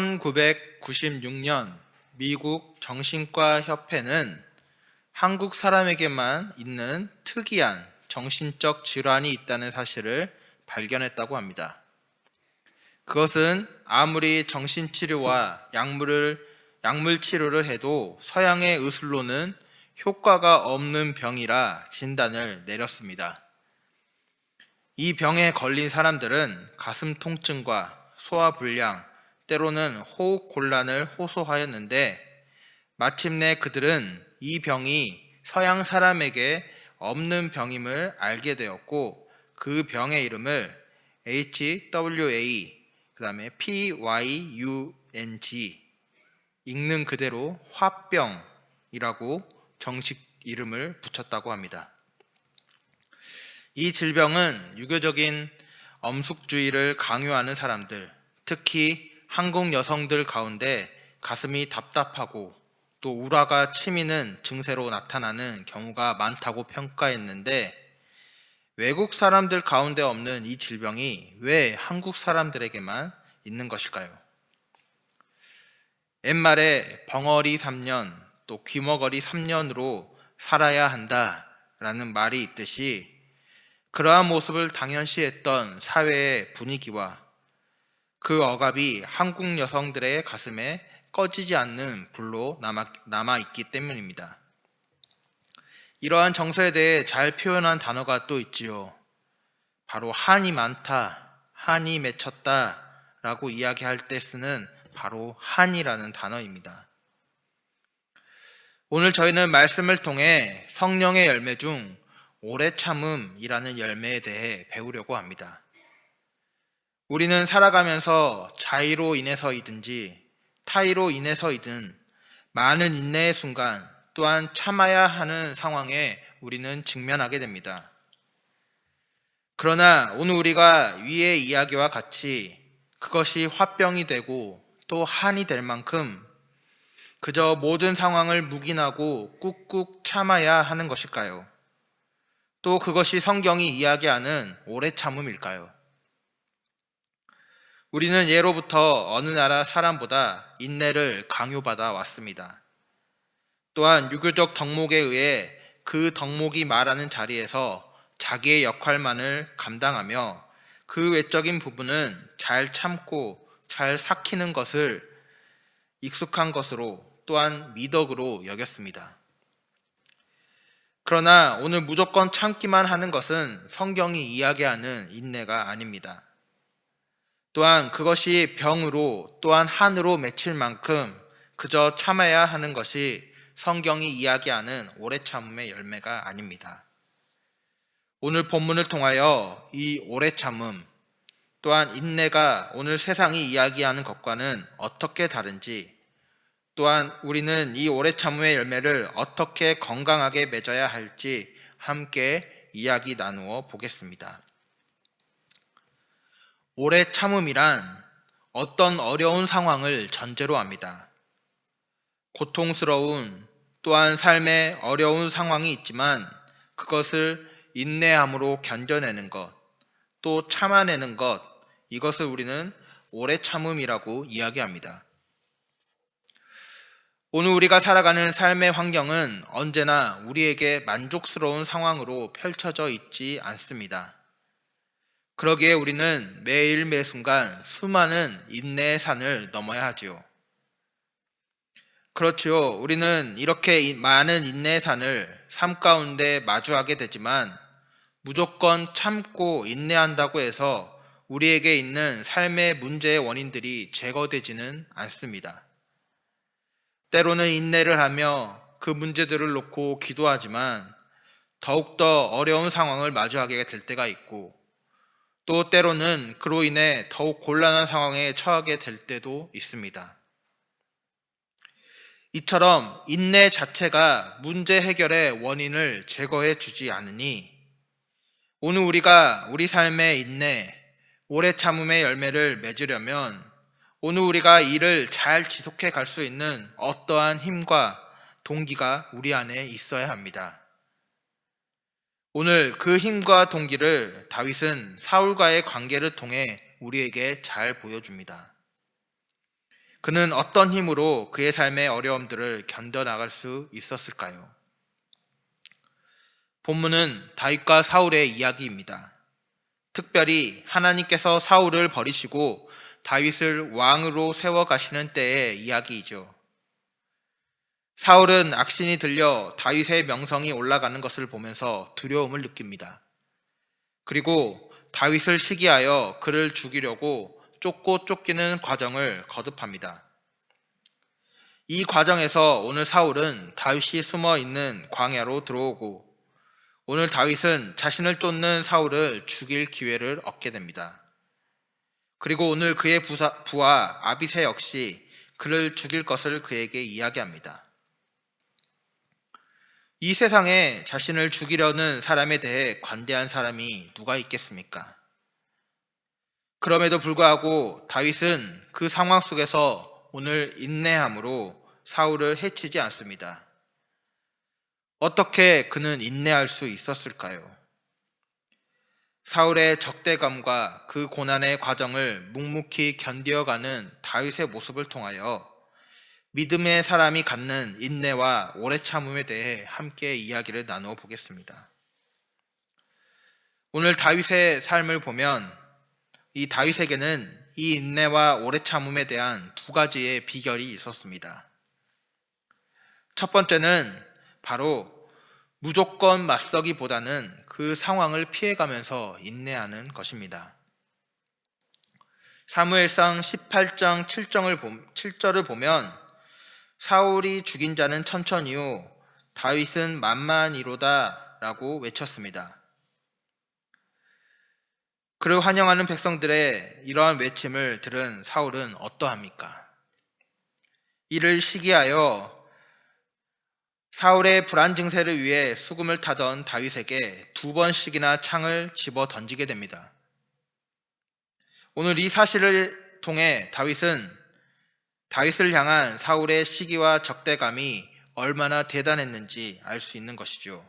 1996년 미국 정신과 협회는 한국 사람에게만 있는 특이한 정신적 질환이 있다는 사실을 발견했다고 합니다. 그것은 아무리 정신치료와 약물 치료를 해도 서양의 의술로는 효과가 없는 병이라 진단을 내렸습니다. 이 병에 걸린 사람들은 가슴 통증과 소화불량, 때로는 호흡 곤란을 호소하였는데 마침내 그들은 이 병이 서양 사람에게 없는 병임을 알게 되었고 그 병의 이름을 HWA, 그 다음에 PYUNG, 읽는 그대로 화병이라고 정식 이름을 붙였다고 합니다. 이 질병은 유교적인 엄숙주의를 강요하는 사람들, 특히 한국 여성들 가운데 가슴이 답답하고 또 우라가 치미는 증세로 나타나는 경우가 많다고 평가했는데 외국 사람들 가운데 없는 이 질병이 왜 한국 사람들에게만 있는 것일까요? 옛말에 벙어리 3년 또 귀머거리 3년으로 살아야 한다라는 말이 있듯이 그러한 모습을 당연시했던 사회의 분위기와 그 억압이 한국 여성들의 가슴에 꺼지지 않는 불로 남아있기 때문입니다. 이러한 정서에 대해 잘 표현한 단어가 또 있지요. 바로 한이 많다, 한이 맺혔다 라고 이야기할 때 쓰는 바로 한이라는 단어입니다. 오늘 저희는 말씀을 통해 성령의 열매 중 오래 참음이라는 열매에 대해 배우려고 합니다. 우리는 살아가면서 자의로 인해서이든지 타의로 인해서이든 많은 인내의 순간 또한 참아야 하는 상황에 우리는 직면하게 됩니다. 그러나 오늘 우리가 위의 이야기와 같이 그것이 화병이 되고 또 한이 될 만큼 그저 모든 상황을 묵인하고 꾹꾹 참아야 하는 것일까요? 또 그것이 성경이 이야기하는 오래 참음일까요? 우리는 예로부터 어느 나라 사람보다 인내를 강요받아 왔습니다. 또한 유교적 덕목에 의해 그 덕목이 말하는 자리에서 자기의 역할만을 감당하며 그 외적인 부분은 잘 참고 잘 삭히는 것을 익숙한 것으로 또한 미덕으로 여겼습니다. 그러나 오늘 무조건 참기만 하는 것은 성경이 이야기하는 인내가 아닙니다. 또한 그것이 병으로 또한 한으로 맺힐 만큼 그저 참아야 하는 것이 성경이 이야기하는 오래 참음의 열매가 아닙니다. 오늘 본문을 통하여 이 오래 참음 또한 인내가 오늘 세상이 이야기하는 것과는 어떻게 다른지 또한 우리는 이 오래 참음의 열매를 어떻게 건강하게 맺어야 할지 함께 이야기 나누어 보겠습니다. 오래 참음이란 어떤 어려운 상황을 전제로 합니다. 고통스러운 또한 삶에 어려운 상황이 있지만 그것을 인내함으로 견뎌내는 것, 또 참아내는 것, 이것을 우리는 오래 참음이라고 이야기합니다. 오늘 우리가 살아가는 삶의 환경은 언제나 우리에게 만족스러운 상황으로 펼쳐져 있지 않습니다. 그러기에 우리는 매일 매순간 수많은 인내의 산을 넘어야 하지요. 그렇지요. 우리는 이렇게 많은 인내의 산을 삶 가운데 마주하게 되지만 무조건 참고 인내한다고 해서 우리에게 있는 삶의 문제의 원인들이 제거되지는 않습니다. 때로는 인내를 하며 그 문제들을 놓고 기도하지만 더욱더 어려운 상황을 마주하게 될 때가 있고 또 때로는 그로 인해 더욱 곤란한 상황에 처하게 될 때도 있습니다. 이처럼 인내 자체가 문제 해결의 원인을 제거해 주지 않으니 오늘 우리가 우리 삶의 인내, 오래 참음의 열매를 맺으려면 오늘 우리가 이를 잘 지속해 갈 수 있는 어떠한 힘과 동기가 우리 안에 있어야 합니다. 오늘 그 힘과 동기를 다윗은 사울과의 관계를 통해 우리에게 잘 보여줍니다. 그는 어떤 힘으로 그의 삶의 어려움들을 견뎌나갈 수 있었을까요? 본문은 다윗과 사울의 이야기입니다. 특별히 하나님께서 사울을 버리시고 다윗을 왕으로 세워가시는 때의 이야기이죠. 사울은 악신이 들려 다윗의 명성이 올라가는 것을 보면서 두려움을 느낍니다. 그리고 다윗을 시기하여 그를 죽이려고 쫓고 쫓기는 과정을 거듭합니다. 이 과정에서 오늘 사울은 다윗이 숨어 있는 광야로 들어오고, 오늘 다윗은 자신을 쫓는 사울을 죽일 기회를 얻게 됩니다. 그리고 오늘 그의 부하 아비새 역시 그를 죽일 것을 그에게 이야기합니다. 이 세상에 자신을 죽이려는 사람에 대해 관대한 사람이 누가 있겠습니까? 그럼에도 불구하고 다윗은 그 상황 속에서 오늘 인내함으로 사울을 해치지 않습니다. 어떻게 그는 인내할 수 있었을까요? 사울의 적대감과 그 고난의 과정을 묵묵히 견디어가는 다윗의 모습을 통하여 믿음의 사람이 갖는 인내와 오래 참음에 대해 함께 이야기를 나누어 보겠습니다. 오늘 다윗의 삶을 보면 이 다윗에게는 이 인내와 오래 참음에 대한 두 가지의 비결이 있었습니다. 첫 번째는 바로 무조건 맞서기보다는 그 상황을 피해가면서 인내하는 것입니다. 사무엘상 18장 7절을 보면 사울이 죽인 자는 천천히요 다윗은 만만이로다 라고 외쳤습니다. 그를 환영하는 백성들의 이러한 외침을 들은 사울은 어떠합니까? 이를 시기하여 사울의 불안 증세를 위해 수금을 타던 다윗에게 2번씩이나 창을 집어 던지게 됩니다. 오늘 이 사실을 통해 다윗을 향한 사울의 시기와 적대감이 얼마나 대단했는지 알 수 있는 것이죠.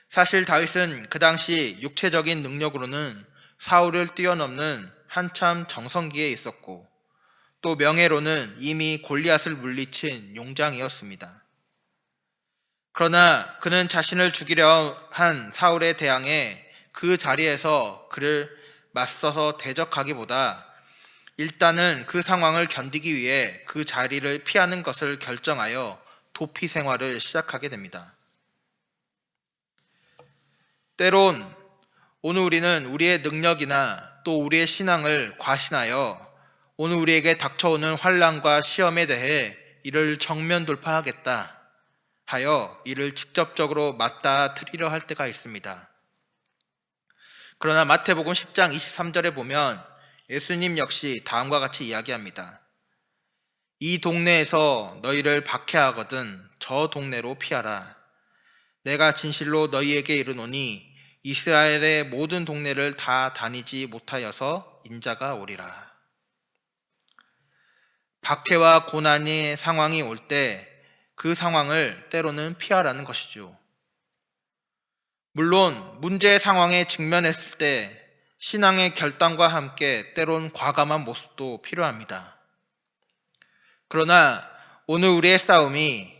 사실 다윗은 그 당시 육체적인 능력으로는 사울을 뛰어넘는 한참 정성기에 있었고, 또 명예로는 이미 골리앗을 물리친 용장이었습니다. 그러나 그는 자신을 죽이려 한 사울에 대항해 그 자리에서 그를 맞서서 대적하기보다 일단은 그 상황을 견디기 위해 그 자리를 피하는 것을 결정하여 도피 생활을 시작하게 됩니다. 때론 오늘 우리는 우리의 능력이나 또 우리의 신앙을 과신하여 오늘 우리에게 닥쳐오는 환난과 시험에 대해 이를 정면 돌파하겠다 하여 이를 직접적으로 맞닥뜨리려 할 때가 있습니다. 그러나 마태복음 10장 23절에 보면 예수님 역시 다음과 같이 이야기합니다. 이 동네에서 너희를 박해하거든 저 동네로 피하라. 내가 진실로 너희에게 이르노니 이스라엘의 모든 동네를 다 다니지 못하여서 인자가 오리라. 박해와 고난의 상황이 올 때 그 상황을 때로는 피하라는 것이죠. 물론 문제의 상황에 직면했을 때 신앙의 결단과 함께 때론 과감한 모습도 필요합니다. 그러나 오늘 우리의 싸움이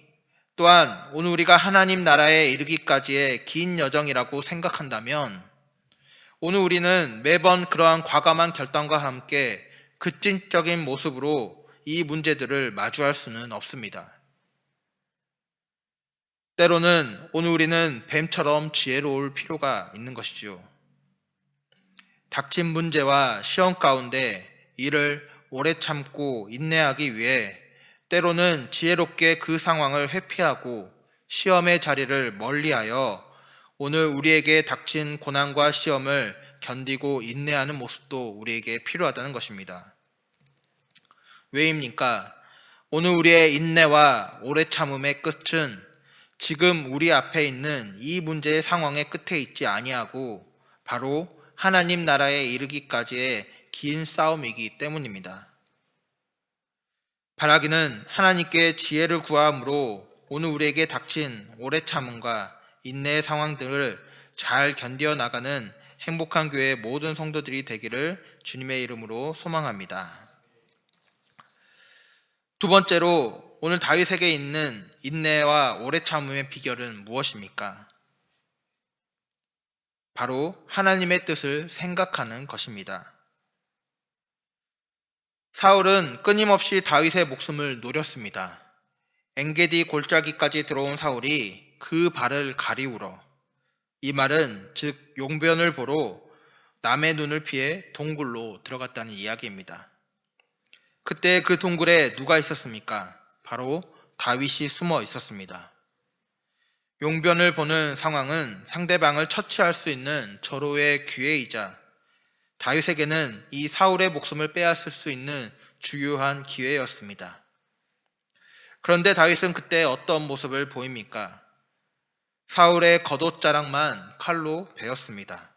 또한 오늘 우리가 하나님 나라에 이르기까지의 긴 여정이라고 생각한다면 오늘 우리는 매번 그러한 과감한 결단과 함께 급진적인 모습으로 이 문제들을 마주할 수는 없습니다. 때로는 오늘 우리는 뱀처럼 지혜로울 필요가 있는 것이죠. 닥친 문제와 시험 가운데 이를 오래 참고 인내하기 위해 때로는 지혜롭게 그 상황을 회피하고 시험의 자리를 멀리하여 오늘 우리에게 닥친 고난과 시험을 견디고 인내하는 모습도 우리에게 필요하다는 것입니다. 왜입니까? 오늘 우리의 인내와 오래 참음의 끝은 지금 우리 앞에 있는 이 문제의 상황의 끝에 있지 아니하고 바로 하나님 나라에 이르기까지의 긴 싸움이기 때문입니다. 바라기는 하나님께 지혜를 구함으로 오늘 우리에게 닥친 오래 참음과 인내의 상황들을 잘 견디어 나가는 행복한 교회의 모든 성도들이 되기를 주님의 이름으로 소망합니다. 두 번째로 오늘 다윗에게 있는 인내와 오래 참음의 비결은 무엇입니까? 바로 하나님의 뜻을 생각하는 것입니다. 사울은 끊임없이 다윗의 목숨을 노렸습니다. 엔게디 골짜기까지 들어온 사울이 그 발을 가리우러, 이 말은 즉 용변을 보러 남의 눈을 피해 동굴로 들어갔다는 이야기입니다. 그때 그 동굴에 누가 있었습니까? 바로 다윗이 숨어 있었습니다. 용변을 보는 상황은 상대방을 처치할 수 있는 절호의 기회이자 다윗에게는 이 사울의 목숨을 빼앗을 수 있는 주요한 기회였습니다. 그런데 다윗은 그때 어떤 모습을 보입니까? 사울의 겉옷자락만 칼로 베었습니다.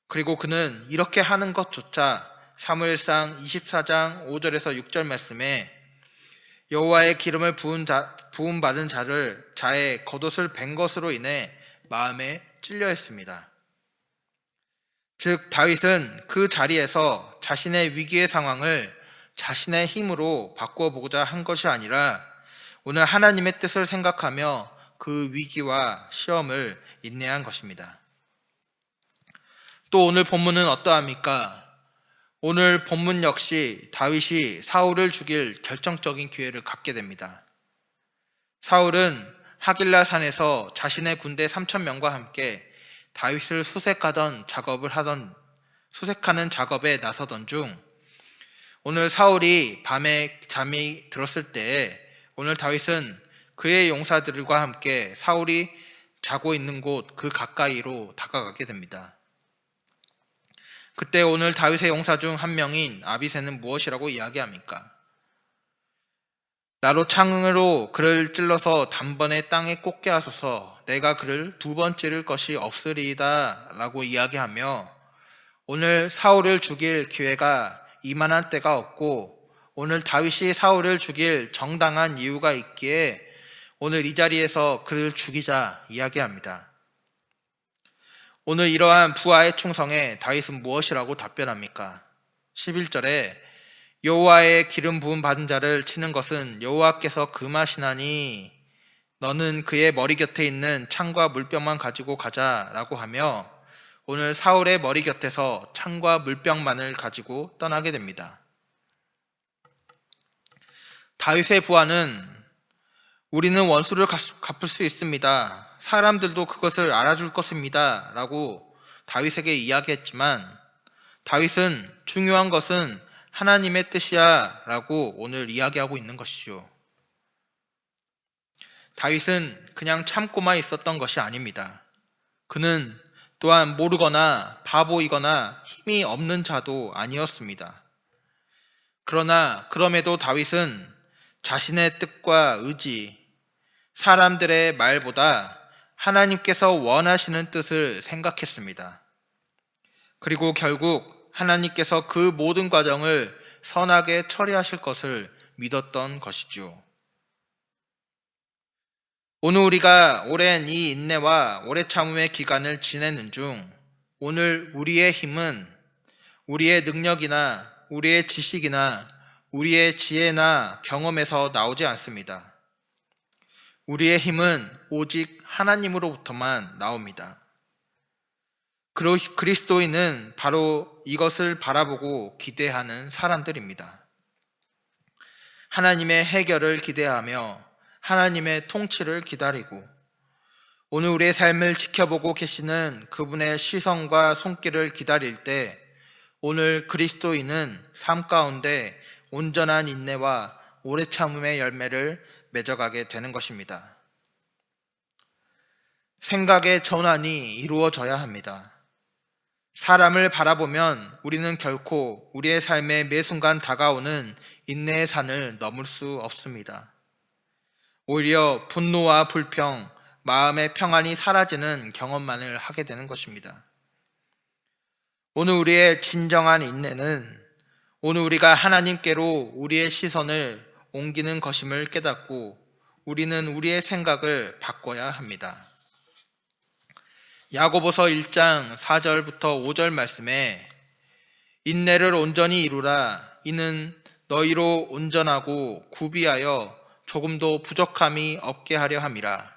그리고 그는 이렇게 하는 것조차 사무엘상 24장 5절에서 6절 말씀에 여호와의 기름을 부음받은 자의 겉옷을 벤 것으로 인해 마음에 찔려 했습니다. 즉 다윗은 그 자리에서 자신의 위기의 상황을 자신의 힘으로 바꿔보고자 한 것이 아니라 오늘 하나님의 뜻을 생각하며 그 위기와 시험을 인내한 것입니다. 또 오늘 본문은 어떠합니까? 오늘 본문 역시 다윗이 사울을 죽일 결정적인 기회를 갖게 됩니다. 사울은 하길라 산에서 자신의 군대 3,000명과 함께 다윗을 수색하는 작업에 나서던 중 오늘 사울이 밤에 잠이 들었을 때에 오늘 다윗은 그의 용사들과 함께 사울이 자고 있는 곳 그 가까이로 다가가게 됩니다. 그때 오늘 다윗의 용사 중 한 명인 아비새는 무엇이라고 이야기합니까? 나로 창으로 그를 찔러서 단번에 땅에 꽂게 하소서, 내가 그를 2번 찌를 것이 없으리이다 라고 이야기하며 오늘 사울을 죽일 기회가 이만한 때가 없고 오늘 다윗이 사울을 죽일 정당한 이유가 있기에 오늘 이 자리에서 그를 죽이자 이야기합니다. 오늘 이러한 부하의 충성에 다윗은 무엇이라고 답변합니까? 11절에 여호와의 기름 부음 받은 자를 치는 것은 여호와께서 금하시나니 너는 그의 머리 곁에 있는 창과 물병만 가지고 가자라고 하며 오늘 사울의 머리 곁에서 창과 물병만을 가지고 떠나게 됩니다. 다윗의 부하는 우리는 원수를 갚을 수 있습니다. 사람들도 그것을 알아줄 것입니다. 라고 다윗에게 이야기했지만 다윗은 중요한 것은 하나님의 뜻이야 라고 오늘 이야기하고 있는 것이죠. 다윗은 그냥 참고만 있었던 것이 아닙니다. 그는 또한 모르거나 바보이거나 힘이 없는 자도 아니었습니다. 그러나 그럼에도 다윗은 자신의 뜻과 의지, 사람들의 말보다 하나님께서 원하시는 뜻을 생각했습니다. 그리고 결국 하나님께서 그 모든 과정을 선하게 처리하실 것을 믿었던 것이죠. 오늘 우리가 오랜 이 인내와 오래 참음의 기간을 지내는 중 오늘 우리의 힘은 우리의 능력이나 우리의 지식이나 우리의 지혜나 경험에서 나오지 않습니다. 우리의 힘은 오직 하나님으로부터만 나옵니다. 그리스도인은 바로 이것을 바라보고 기대하는 사람들입니다. 하나님의 해결을 기대하며 하나님의 통치를 기다리고 오늘 우리의 삶을 지켜보고 계시는 그분의 시선과 손길을 기다릴 때 오늘 그리스도인은 삶 가운데 온전한 인내와 오래 참음의 열매를 맺어가게 되는 것입니다. 생각의 전환이 이루어져야 합니다. 사람을 바라보면 우리는 결코 우리의 삶에 매 순간 다가오는 인내의 산을 넘을 수 없습니다. 오히려 분노와 불평, 마음의 평안이 사라지는 경험만을 하게 되는 것입니다. 오늘 우리의 진정한 인내는 오늘 우리가 하나님께로 우리의 시선을 옮기는 것임을 깨닫고 우리는 우리의 생각을 바꿔야 합니다. 야고보서 1장 4절부터 5절 말씀에 인내를 온전히 이루라. 이는 너희로 온전하고 구비하여 조금도 부족함이 없게 하려 함이라.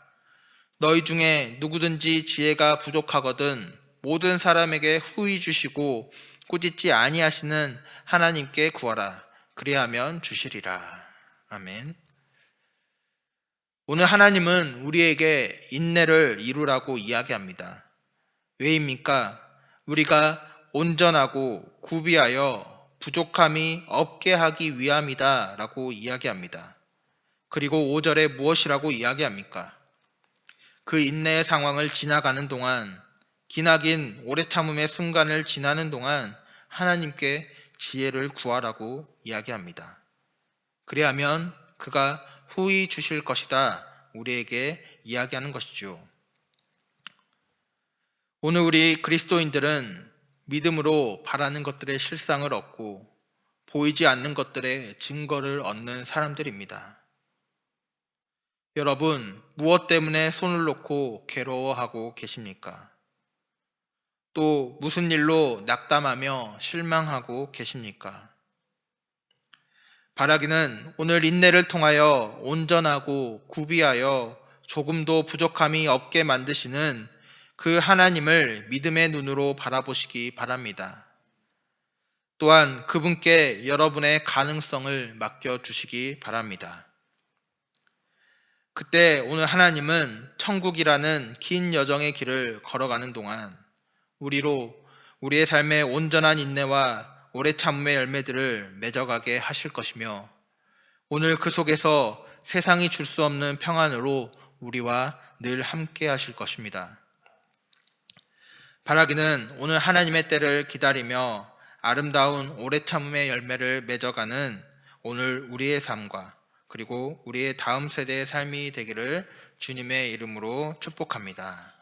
너희 중에 누구든지 지혜가 부족하거든 모든 사람에게 후히 주시고 꾸짖지 아니하시는 하나님께 구하라. 그리하면 주시리라. 아멘. 오늘 하나님은 우리에게 인내를 이루라고 이야기합니다. 왜입니까? 우리가 온전하고 구비하여 부족함이 없게 하기 위함이다 라고 이야기합니다. 그리고 5절에 무엇이라고 이야기합니까? 그 인내의 상황을 지나가는 동안, 기나긴 오래 참음의 순간을 지나는 동안 하나님께 지혜를 구하라고 이야기합니다. 그리하면 그가 후히 주실 것이다 우리에게 이야기하는 것이죠. 오늘 우리 그리스도인들은 믿음으로 바라는 것들의 실상을 얻고 보이지 않는 것들의 증거를 얻는 사람들입니다. 여러분, 무엇 때문에 손을 놓고 괴로워하고 계십니까? 또 무슨 일로 낙담하며 실망하고 계십니까? 바라기는 오늘 인내를 통하여 온전하고 구비하여 조금도 부족함이 없게 만드시는 그 하나님을 믿음의 눈으로 바라보시기 바랍니다. 또한 그분께 여러분의 가능성을 맡겨주시기 바랍니다. 그때 오늘 하나님은 천국이라는 긴 여정의 길을 걸어가는 동안 우리의 삶의 온전한 인내와 오래 참음의 열매들을 맺어가게 하실 것이며 오늘 그 속에서 세상이 줄 수 없는 평안으로 우리와 늘 함께 하실 것입니다. 바라기는 오늘 하나님의 때를 기다리며 아름다운 오래 참음의 열매를 맺어가는 오늘 우리의 삶과 그리고 우리의 다음 세대의 삶이 되기를 주님의 이름으로 축복합니다.